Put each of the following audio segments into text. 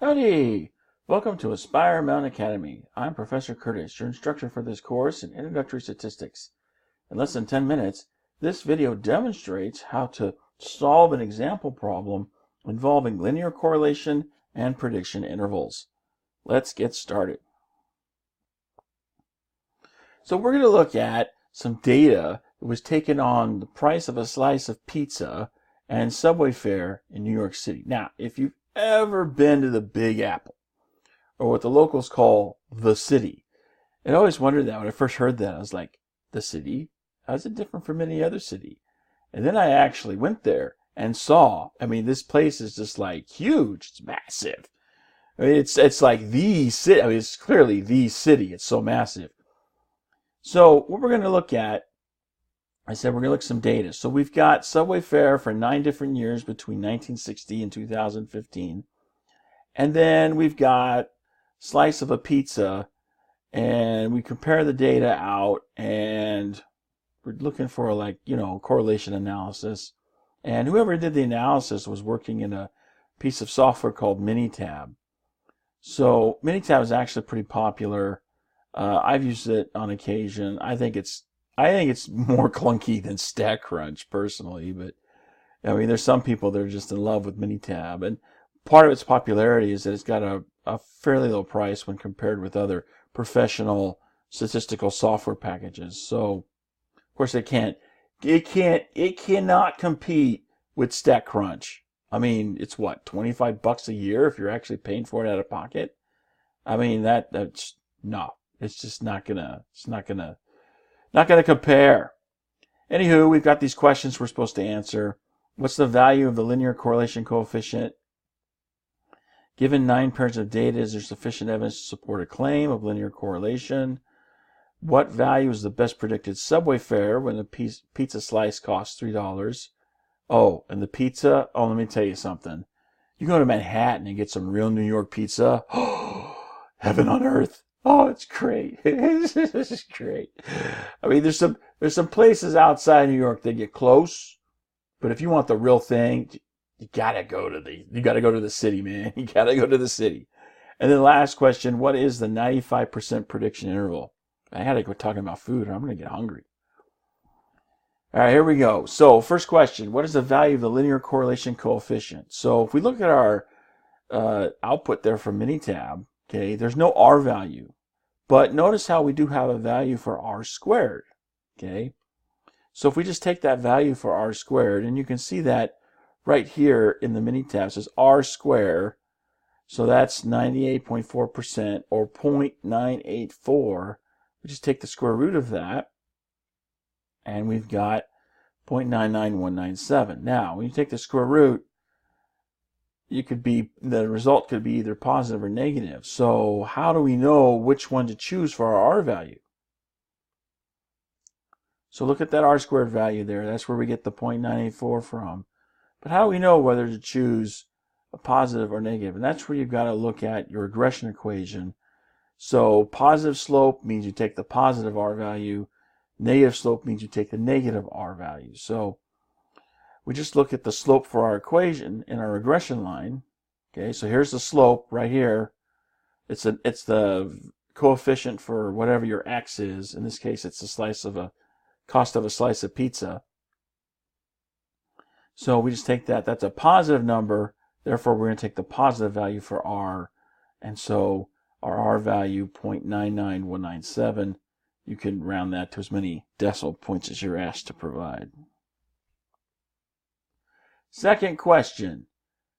Howdy! Welcome to Aspire Mountain Academy. I'm Professor Curtis, your instructor for this course in Introductory Statistics. In less than 10 minutes, this video demonstrates how to solve an example problem involving linear correlation and prediction intervals. Let's get started. So we're going to look at some data that was taken on the price of a slice of pizza and subway fare in New York City. Now, if you've ever been to the Big Apple, or what the locals call the city, I always wondered that when I first heard that. I was like, the city? How's it different from any other city? And then I actually went there and saw, this place is just like huge. It's massive. It's like the city. It's clearly the city. It's so massive. So what we're going to look at, I said we're going to look at some data. So we've got subway fare for 9 different years between 1960 and 2015. And then we've got slice of a pizza, and we compare the data out, and we're looking for correlation analysis. And whoever did the analysis was working in a piece of software called Minitab. So Minitab is actually pretty popular. I've used it on occasion. I think it's more clunky than StatCrunch personally, but there's some people that are just in love with Minitab, and part of its popularity is that it's got a fairly low price when compared with other professional statistical software packages. So, of course, it cannot compete with StatCrunch. It's what, $25 a year if you're actually paying for it out of pocket? It's just not gonna compare. Anywho, we've got these questions we're supposed to answer. What's the value of the linear correlation coefficient? Given 9 pairs of data, is there sufficient evidence to support a claim of linear correlation? What value is the best predicted subway fare when the pizza slice costs $3? Oh, and the pizza, let me tell you something. You go to Manhattan and get some real New York pizza. Oh, heaven on earth. Oh, it's great. This is great. There's some places outside New York that get close, but if you want the real thing, you gotta go to the city, man. You gotta go to the city. And then last question, what is the 95% prediction interval? I had to go talking about food, or I'm gonna get hungry. All right, here we go. So first question, what is the value of the linear correlation coefficient? So if we look at our output there from Minitab, okay, there's no R value, but notice how we do have a value for R squared, okay? So if we just take that value for R squared, and you can see that right here in the Minitab, it says R squared, so that's 98.4% or 0.984. We just take the square root of that, and we've got 0.99197. Now, when you take the square root, the result could be either positive or negative. So how do we know which one to choose for our R value? So look at that R squared value there. That's where we get the 0.984 from. But how do we know whether to choose a positive or negative? And that's where you've got to look at your regression equation. So positive slope means you take the positive R value. Negative slope means you take the negative R value. So we just look at the slope for our equation in our regression line. Okay, so here's the slope right here. It's the coefficient for whatever your x is. In this case, it's the cost of a slice of pizza. So we just take that. That's a positive number. Therefore, we're going to take the positive value for R. And so our R value, 0.99197, you can round that to as many decimal points as you're asked to provide. Second question,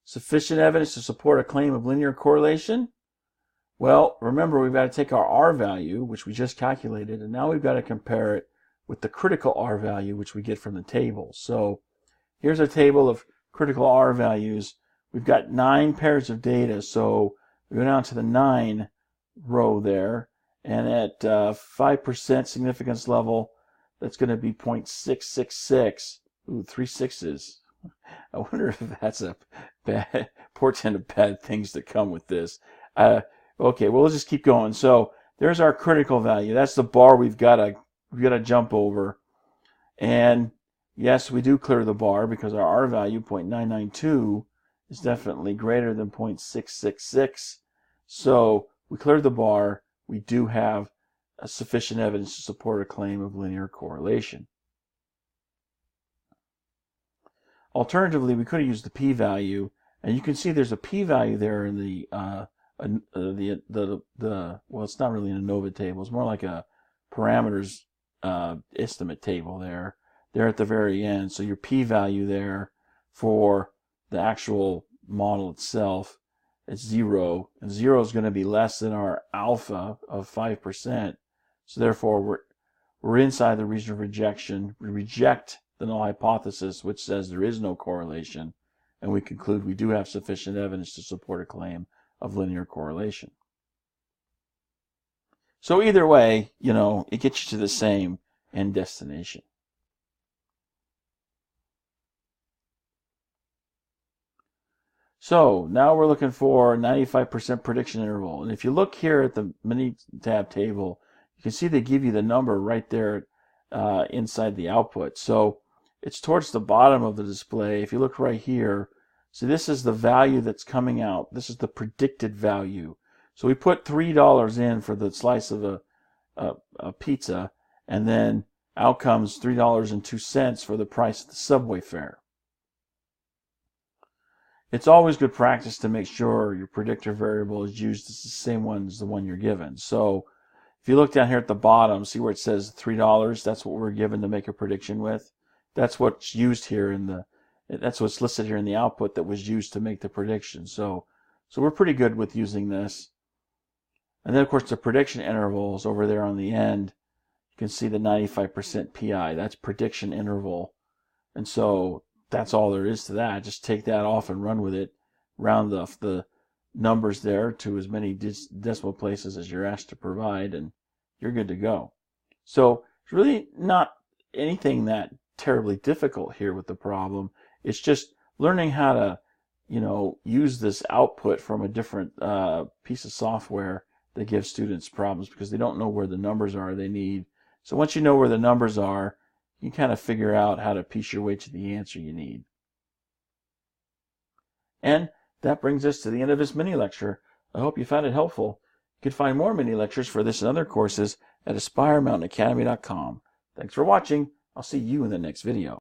sufficient evidence to support a claim of linear correlation? Well, remember, we've got to take our R value, which we just calculated, and now we've got to compare it with the critical R value, which we get from the table. So here's a table of critical R values. We've got 9 pairs of data, so we go down to the 9 row there, and at 5% significance level, that's going to be 0.666. Ooh, 3 sixes. I wonder if that's a portent of bad things to come with this. Okay, well, let's just keep going. So there's our critical value. That's the bar we've got to jump over. And yes, we do clear the bar because our R value, 0.992, is definitely greater than 0.666. So we cleared the bar. We do have sufficient evidence to support a claim of linear correlation. Alternatively, we could have used the p-value, and you can see there's a p-value there in the well, it's not really an ANOVA table. It's more like a parameters estimate table there at the very end. So your p-value there for the actual model itself is 0, and 0 is going to be less than our alpha of 5%. So therefore, we're inside the region of rejection. We reject the null hypothesis, which says there is no correlation, and we conclude we do have sufficient evidence to support a claim of linear correlation. So either way, it gets you to the same end destination. So now we're looking for 95% prediction interval. And if you look here at the mini-tab table, you can see they give you the number right there inside the output. So it's towards the bottom of the display. If you look right here, so this is the value that's coming out. This is the predicted value. So we put $3 in for the slice of a pizza, and then out comes $3.02 for the price of the subway fare. It's always good practice to make sure your predictor variable is used as the same one as the one you're given. So if you look down here at the bottom, see where it says $3, that's what we're given to make a prediction with. That's what's used here that's what's listed here in the output that was used to make the prediction. So we're pretty good with using this. And then of course the prediction interval is over there on the end. You can see the 95% PI, that's prediction interval. And so that's all there is to that. Just take that off and run with it. Round the numbers there to as many decimal places as you're asked to provide, and you're good to go. So it's really not anything that terribly difficult here with the problem. It's just learning how to, use this output from a different piece of software that gives students problems because they don't know where the numbers are they need. So once you know where the numbers are, you can kind of figure out how to piece your way to the answer you need. And that brings us to the end of this mini lecture. I hope you found it helpful. You can find more mini lectures for this and other courses at AspireMountainAcademy.com. Thanks for watching. I'll see you in the next video.